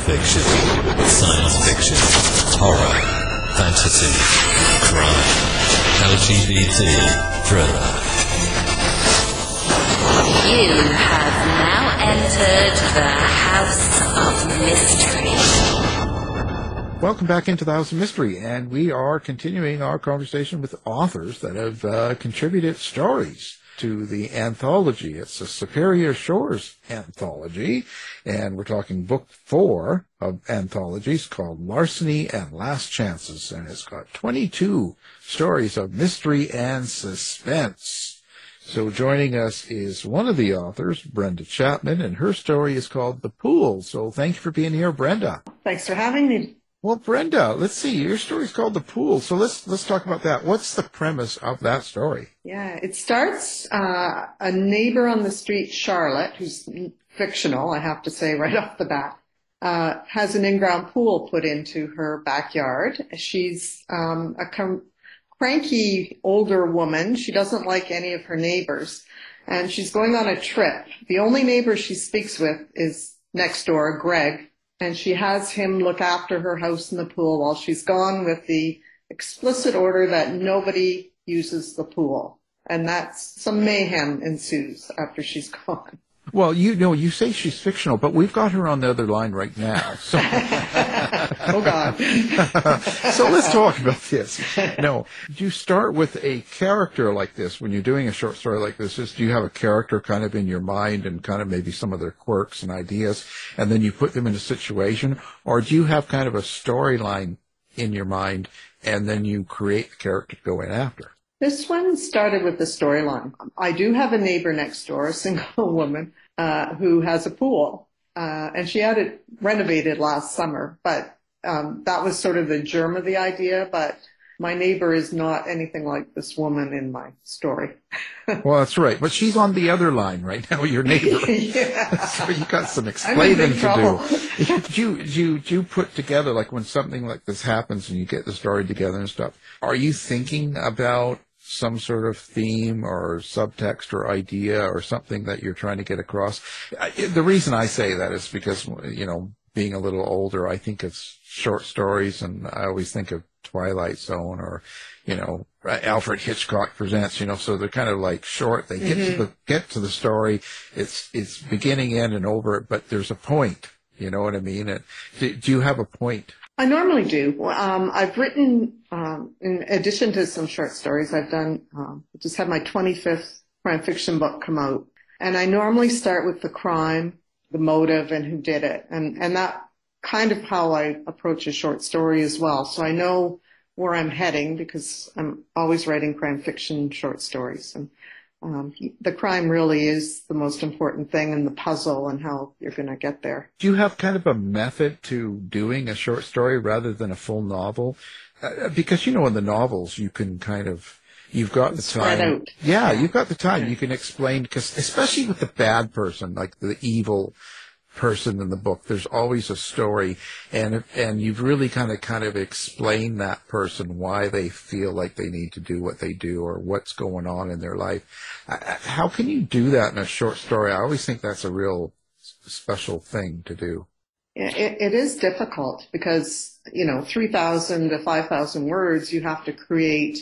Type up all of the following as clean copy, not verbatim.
fiction, science fiction, horror, fantasy, crime, LGBT, thriller. You have now entered the House of Mystery. Welcome back into the House of Mystery, and we are continuing our conversation with authors that have contributed stories to the anthology. It's a Superior Shores anthology, and we're talking book 4 of anthologies called Larceny and Last Chances, and it's got 22 stories of mystery and suspense. So joining us is one of the authors, Brenda Chapman, and her story is called The Pool. So thank you for being here, Brenda. Thanks for having me. Well, Brenda, let's see. Your story's called The Pool, so let's talk about that. What's the premise of that story? Yeah, it starts a neighbor on the street, Charlotte, who's fictional, I have to say right off the bat, has an in-ground pool put into her backyard. She's a cranky older woman. She doesn't like any of her neighbors, and she's going on a trip. The only neighbor she speaks with is next door, Greg, and she has him look after her house and the pool while she's gone, with the explicit order that nobody uses the pool. And that's some mayhem ensues after she's gone. Well, you say she's fictional, but we've got her on the other line right now. So, oh, God. So let's talk about this. No, do you start with a character like this when you're doing a short story like this? Do you have a character kind of in your mind and kind of maybe some of their quirks and ideas, and then you put them in a situation? Or do you have kind of a storyline in your mind, and then you create the character to go in after? This one started with the storyline. I do have a neighbor next door, a single woman, who has a pool. And she had it renovated last summer, but that was sort of the germ of the idea. But my neighbor is not anything like this woman in my story. Well, that's right. But she's on the other line right now, your neighbor. Yeah. So you got some explaining to do. Do you put together, like when something like this happens and you get the story together and stuff, are you thinking about some sort of theme or subtext or idea or something that you're trying to get across? The reason I say that is because, being a little older, I think of short stories, and I always think of Twilight Zone or, Alfred Hitchcock Presents, so they're kind of like short. They get to the story. It's beginning, end, and over, but there's a point. You know what I mean? Do you have a point? I normally do. I've written, in addition to some short stories, I've done, just had my 25th crime fiction book come out. And I normally start with the crime, the motive, and who did it. And that kind of how I approach a short story as well. So I know where I'm heading because I'm always writing crime fiction short stories. And the crime really is the most important thing in the puzzle and how you're going to get there. Do you have kind of a method to doing a short story rather than a full novel? Because, in the novels, you can you've got the time. Spread out. Yeah, you've got the time. You can explain, because especially with the bad person, like the evil person in the book, there's always a story, and you've really kind of explained that person, why they feel like they need to do what they do or what's going on in their life. How can you do that in a short story? I always think that's a real special thing to do. It is difficult because, 3,000 to 5,000 words, you have to create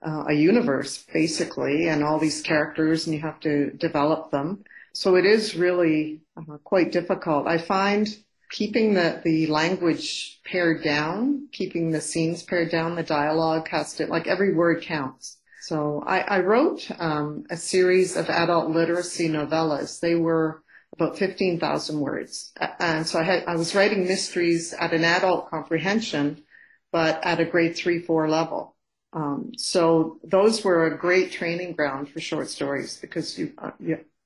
a universe basically, and all these characters, and you have to develop them. So it is really quite difficult. I find keeping the language pared down, keeping the scenes pared down, the dialogue has to, like, every word counts. So I wrote a series of adult literacy novellas. They were about 15,000 words. And so I was writing mysteries at an adult comprehension, but at a grade 3-4 level. So those were a great training ground for short stories because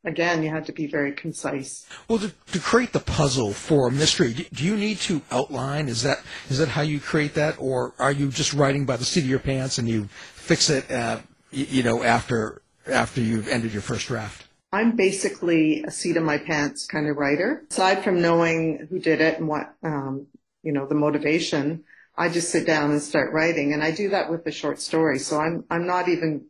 again, you had to be very concise. Well, to create the puzzle for a mystery, do you need to outline? Is that how you create that, or are you just writing by the seat of your pants and you fix it, after you've ended your first draft? I'm basically a seat of my pants kind of writer. Aside from knowing who did it and what, the motivation, I just sit down and start writing, and I do that with the short story. So I'm not even.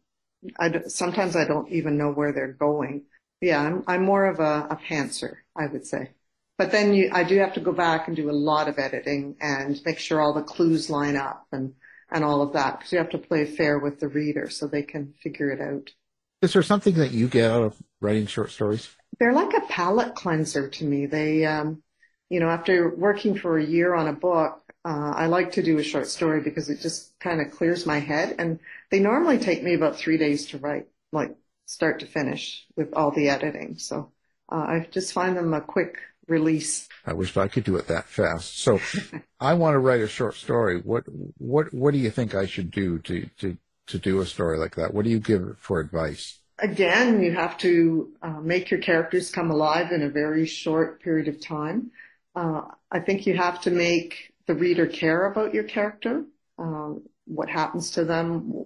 Sometimes I don't even know where they're going. Yeah, I'm more of a pantser, I would say. But then I do have to go back and do a lot of editing and make sure all the clues line up and all of that, because you have to play fair with the reader so they can figure it out. Is there something that you get out of writing short stories? They're like a palate cleanser to me. They, after working for a year on a book, I like to do a short story because it just kind of clears my head. And they normally take me about 3 days to write, like start to finish with all the editing. So I just find them a quick release. I wish I could do it that fast. So I want to write a short story. What do you think I should do to do a story like that? What do you give for advice? Again, you have to make your characters come alive in a very short period of time. I think you have to make the reader care about your character, what happens to them.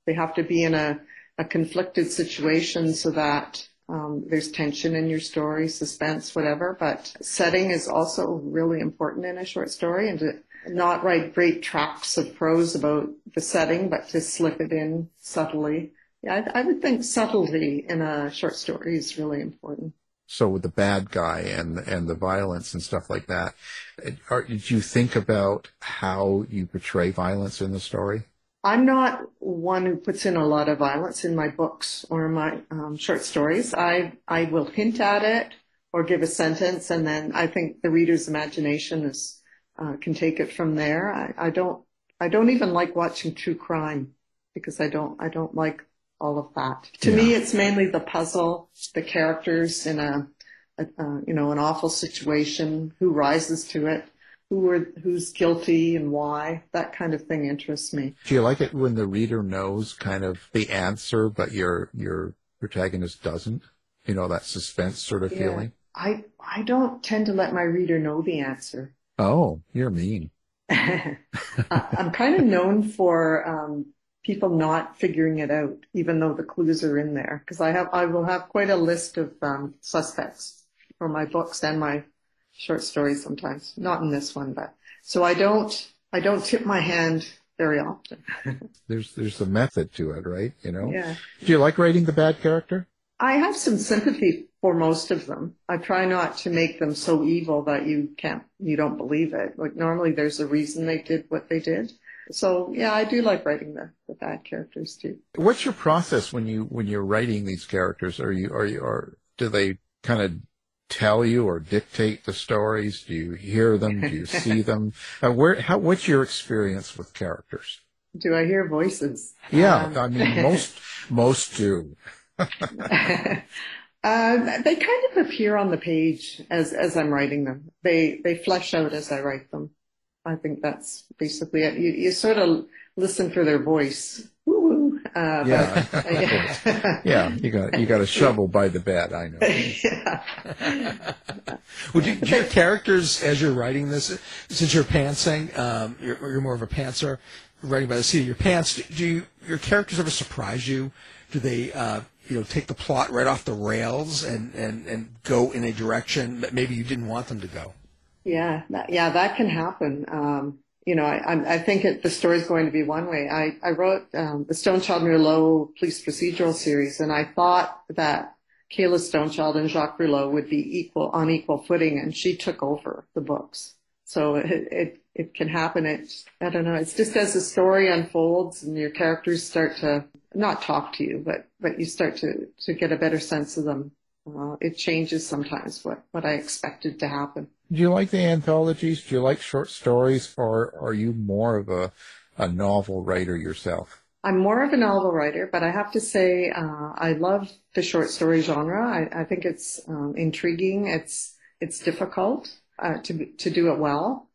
They have to be in a conflicted situation so that there's tension in your story, suspense, whatever. But setting is also really important in a short story, and to not write great tracts of prose about the setting, but to slip it in subtly. Yeah, I would think subtlety in a short story is really important. So with the bad guy and the violence and stuff like that, did you think about how you portray violence in the story? I'm not one who puts in a lot of violence in my books or my short stories. I will hint at it or give a sentence, and then I think the reader's imagination can take it from there. I don't even like watching true crime because I don't like all of that. To me, it's mainly the puzzle, the characters in an awful situation, who rises to it, who's guilty and why. That kind of thing interests me. Do you like it when the reader knows kind of the answer, but your protagonist doesn't? You know, that suspense sort of feeling? I don't tend to let my reader know the answer. Oh, you're mean. I'm kind of known for people not figuring it out, even though the clues are in there. Because I will have quite a list of suspects for my books and my short stories sometimes. Not in this one, but so I don't tip my hand very often. There's a method to it, right? You know. Yeah. Do you like writing the bad character? I have some sympathy for most of them. I try not to make them so evil that you don't believe it. Like normally there's a reason they did what they did. So yeah, I do like writing the bad characters too. What's your process when you're writing these characters? Or do they kind of tell you or dictate the stories? Do you hear them? Do you see them? What's your experience with characters? Do I hear voices? Yeah, I mean most do. They kind of appear on the page as I'm writing them. They flesh out as I write them. I think that's basically it. You sort of listen for their voice. Woo-woo. Yeah, you got a shovel by the bed. I know. Yeah. Well, do your characters, as you're writing this, since you're pantsing, you're more of a pantser, writing by the seat of your pants. Do your characters ever surprise you? Do they take the plot right off the rails and go in a direction that maybe you didn't want them to go? Yeah, that can happen. I think the story's going to be one way. I wrote the Stonechild and Rouleau police procedural series, and I thought that Kayla Stonechild and Jacques Rouleau would be on equal footing, and she took over the books. So it can happen. I don't know. It's just as the story unfolds and your characters start to not talk to you, but you start to get a better sense of them. It changes sometimes what I expected to happen. Do you like the anthologies? Do you like short stories, or are you more of a novel writer yourself? I'm more of a novel writer, but I have to say I love the short story genre. I think it's intriguing. It's difficult to do it well.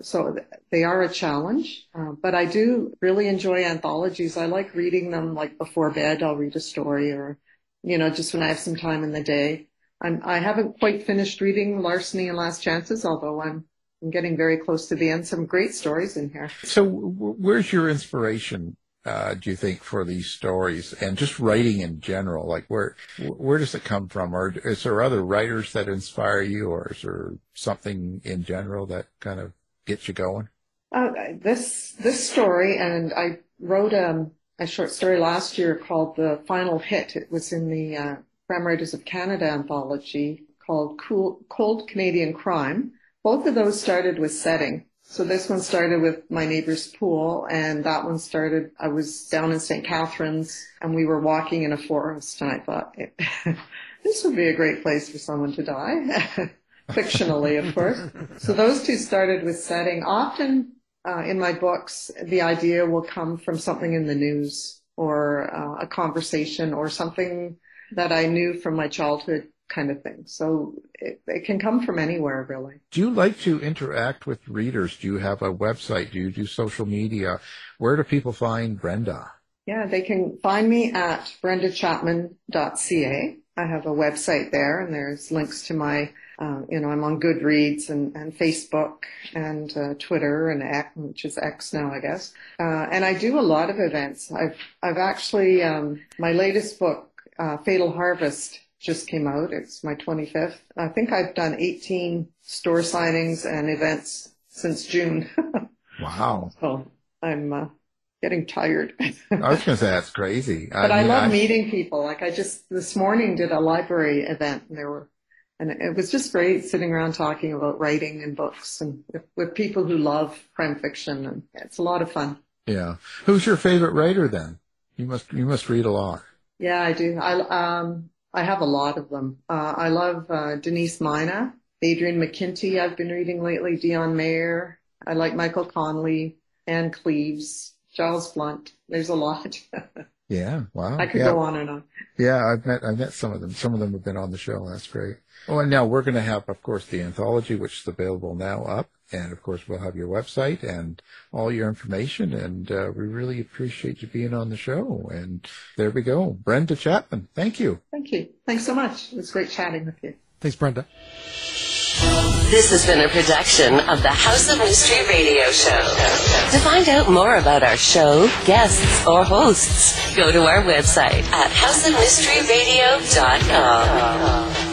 So they are a challenge. But I do really enjoy anthologies. I like reading them like before bed. I'll read a story, or just when I have some time in the day. I haven't quite finished reading Larceny and Last Chances, although I'm getting very close to the end. Some great stories in here. So where's your inspiration, do you think, for these stories and just writing in general? Like where does it come from? Or is there other writers that inspire you, or is there something in general that kind of gets you going? This story, and I wrote a short story last year called The Final Hit. It was in the Crime Writers of Canada anthology called Cold Canadian Crime. Both of those started with setting. So this one started with my neighbor's pool, and that one started, I was down in St. Catharines, and we were walking in a forest, and I thought, this would be a great place for someone to die. Fictionally, of course. So those two started with setting. Often in my books, the idea will come from something in the news or a conversation or something that I knew from my childhood kind of thing. So it can come from anywhere, really. Do you like to interact with readers? Do you have a website? Do you do social media? Where do people find Brenda? Yeah, they can find me at BrendaChapman.ca. I have a website there, and there's links to my, I'm on Goodreads and Facebook and Twitter and X, which is X now, I guess. And I do a lot of events. I've actually, my latest book, Fatal Harvest, just came out. It's my 25th. I think I've done 18 store signings and events since June. Wow. So I'm getting tired. I was going to say, that's crazy. But I love meeting people. Like I just this morning did a library event, and it was just great sitting around talking about writing and books and with people who love crime fiction, and it's a lot of fun. Yeah. Who's your favorite writer then? You must read a lot. Yeah, I do. I have a lot of them. I love Denise Mina, Adrian McKinty I've been reading lately, Dion Mayer. I like Michael Connelly, Anne Cleves, Giles Blunt. There's a lot. Yeah, wow. I could go on and on. Yeah, I've met some of them. Some of them have been on the show. That's great. Oh, and now we're going to have, of course, the anthology, which is available now up. And, of course, we'll have your website and all your information. And we really appreciate you being on the show. And there we go. Brenda Chapman, thank you. Thank you. Thanks so much. It was great chatting with you. Thanks, Brenda. This has been a production of the House of Mystery Radio Show. To find out more about our show, guests, or hosts, go to our website at houseofmysteryradio.com.